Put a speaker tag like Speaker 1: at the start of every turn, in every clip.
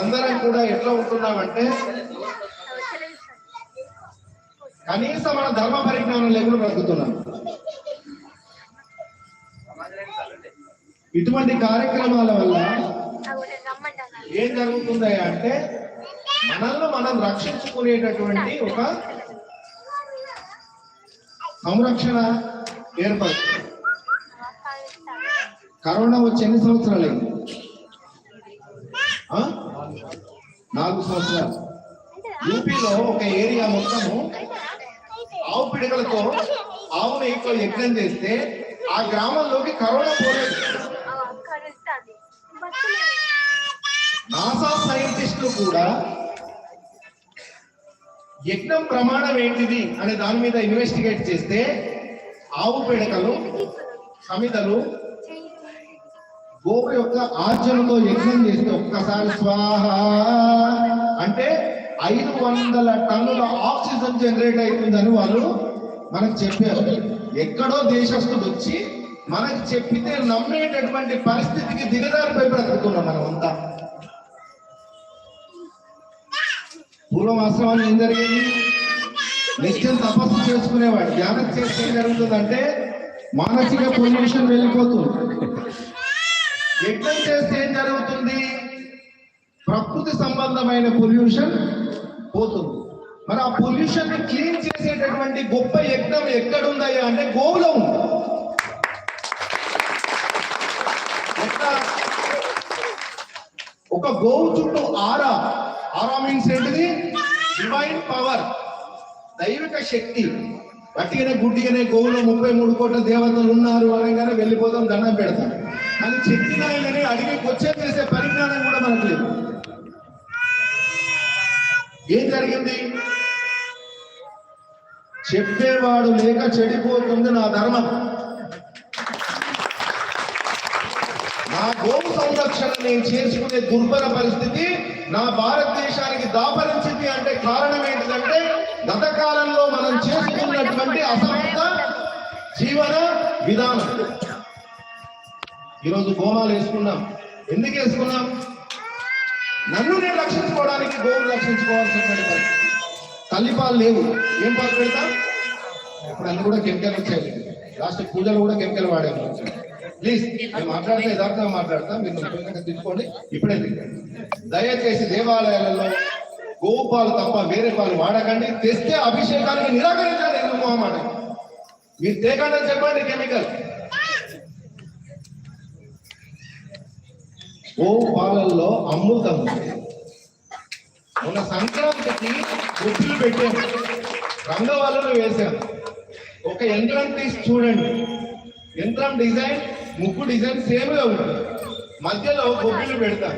Speaker 1: అందరం కూడా ఎట్లా ఉంటున్నామంటే కనీసం మన ధర్మ పరిజ్ఞానం లేకుండా బ్రతుకుతున్నాం. ఇటువంటి కార్యక్రమాల వల్ల ఏం జరుగుతుంది అంటే మనల్ని మనం రక్షించుకునేటటువంటి ఒక సంరక్షణ ఏర్పడుతుంది. కరోనా వచ్చి ఎన్ని సంవత్సరాలు? 4 సంవత్సరాలు. యూపీలో ఒక ఏరియా మొత్తము ఆవు పిడకలతో ఆవును ఎక్కువ యజ్ఞం చేస్తే ఆ గ్రామంలోకి కరోనా పోలేదు. నాసా సైంటిస్టులు కూడా యజ్ఞం ప్రమాణం ఏంటిది అనే దాని మీద ఇన్వెస్టిగేట్ చేస్తే ఆవు పిడకలు, సమితలు గోవు యొక్క ఆర్జనతో యజ్ఞం చేస్తే ఒక్కసారి స్వాహ అంటే 500 టన్నుల ఆక్సిజన్ జనరేట్ అవుతుందని వాళ్ళు మనకు చెప్పారు. ఎక్కడో దేశస్తుడు వచ్చి మనకు చెప్పితే నమ్మేటటువంటి పరిస్థితికి దిగజారిపోయి బ్రతుకుతున్నాం మనం అంతా. పూర్వం ఆశ్రమాలు ఏం జరిగేది? నిత్యం తపస్సు చేసుకునేవాడు. ధ్యానం చేస్తే ఏం జరుగుతుందంటే మానసిక పొల్యూషన్ వెళ్ళిపోతుంది. యజ్ఞం చేస్తే ఏం జరుగుతుంది? ప్రకృతి సంబంధమైన పొల్యూషన్ పోతుంది. మరి ఆ పొల్యూషన్ ని క్లీన్ చేసేటటువంటి గొప్ప యజ్ఞం ఎక్కడుందయ్యా అంటే గోవులో ఉంది. ఒక గోవు చుట్టూ ఆరా మీన్స్ ఏంటిది? డివైన్ పవర్, దైవిక శక్తి. గట్టిగానే గుడ్డిగానే గోవులో 33 కోట్ల దేవతలు ఉన్నారు అనగానే వెళ్ళిపోతాం, దండం పెడతాం. అని చెప్పినా కానీ అడిగి వచ్చే చేసే పరిజ్ఞానం కూడా మనకు లేదు. ఏం జరిగింది? చెప్పేవాడు లేక చెడిపోతుంది నా ధర్మం. నా గోవు సంరక్షణ నేను చేసుకునే దుర్భర పరిస్థితి నా భారతదేశానికి దాపరించింది. అంటే కారణం ఏంటిదంటే గత కాలంలో మనం చేసుకున్నటువంటి అసమర్థ జీవన విధానం. ఈరోజు గోమాలు వేసుకున్నాం. ఎందుకు వేసుకున్నాం? నన్ను నేను రక్షించుకోవడానికి గోవులు రక్షించుకోవాల్సినటువంటి పరిస్థితి. తల్లిపాలు లేవు, ఏం పాలు పెడతా? ఇప్పుడు అన్ని కూడా కెమికల్ వచ్చాయి. లాస్ట్ పూజలు కూడా కెమికల్ వాడాము. ప్లీజ్ నేను మాట్లాడితే యథార్థంగా మాట్లాడతా, మీరు తీసుకోండి. ఇప్పుడే దయచేసి దేవాలయాలలో గోవు పాలు తప్ప వేరే పాలు వాడకండి. తెస్తే అభిషేకానికి నిరాకరించండి. ఎందుకు అన్నమాట మీరు తేకండి చెప్పండి. కెమికల్ గోవు పాలల్లో అమృతం. మొన్న సంక్రాంతికి గుడ్లు పెట్టాము, రంగవల్లులు వేసాము. ఒక యంత్రం తీసి చూడండి. యంత్రం డిజైన్, ముక్కు డిజైన్ సేమ్గా ఉంటుంది. మధ్యలో గొబ్బిలు పెడతాం.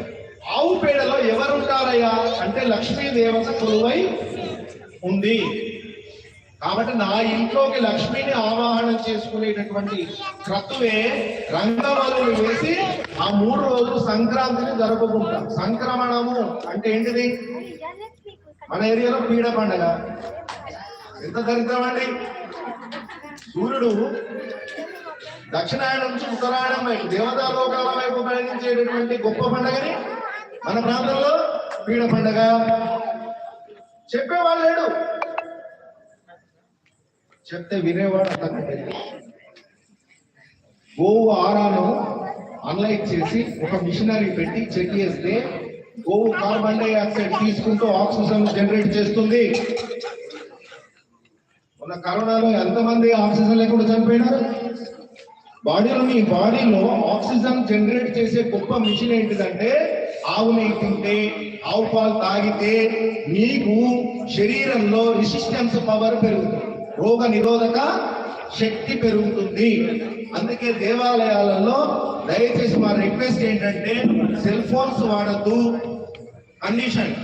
Speaker 1: ఆవు పేడలో ఎవరుంటారయ్యా అంటే లక్ష్మీ దేవత కొలువై ఉంది. కాబట్టి నా ఇంట్లోకి లక్ష్మిని ఆవాహనం చేసుకునేటటువంటి క్రతువే రంగవల్లులు వేసి ఆ 3 రోజులు సంక్రాంతిని జరుపుకుంటాం. సంక్రమణము అంటే ఏంటిది? మన ఏరియాలో పీడ పండగ. ఎంత దరిద్రం అండి! సూర్యుడు దక్షిణాయనం నుంచి ఉత్తరాయణం వైపు దేవతా లోకాల వైపు ప్రయాణించేటటువంటి గొప్ప పండగని మన ప్రాంతంలో పీడ పండగ. చెప్పేవాళ్ళు లేడు, చెప్తే వినేవాడు అర్థం. గోవు ఆరాను అనలైజ్ చేసి ఒక మిషనరీ పెట్టి చెక్ చేస్తే గోవు కార్బన్ డైఆక్సైడ్ తీసుకుంటూ ఆక్సిజన్ జనరేట్ చేస్తుంది. మన కరోనాలో ఎంతమంది ఆక్సిజన్ లేకుండా చనిపోయినారు? మీ బాడీలో ఆక్సిజన్ జనరేట్ చేసే గొప్ప మిషన్ ఏంటిదంటే ఆవు నెయ్యి తింటే, ఆవు పాలు తాగితే నీకు శరీరంలో రెసిస్టెన్స్ పవర్ పెరుగుతుంది, రోగ నిరోధక శక్తి పెరుగుతుంది. అందుకే దేవాలయాలలో దయచేసి మా రిక్వెస్ట్ ఏంటంటే సెల్ ఫోన్స్ వాడద్దు, కండిషన్.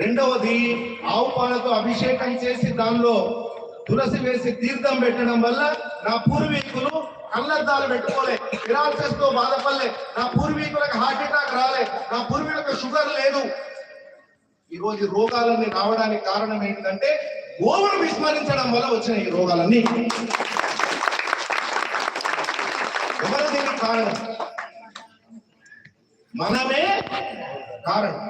Speaker 1: రెండవది, ఆవు పాలతో అభిషేకం చేసి దానిలో తులసి వేసి తీర్థం పెట్టడం వల్ల నా పూర్వీకులు కళ్ళద్దాలు పెట్టుకోలే, ఫిరాల్సెస్ తో బాధపడలే, నా పూర్వీకులకు హార్ట్ అటాక్ రాలే, నా పూర్వీకులకు షుగర్ లేదు. ఈరోజు రోగాలన్నీ రావడానికి కారణం ఏంటంటే గోవును విస్మరించడం వల్ల వచ్చిన ఈ రోగాలన్నీ. ఎవరు దీనికి కారణం? మనమే కారణం.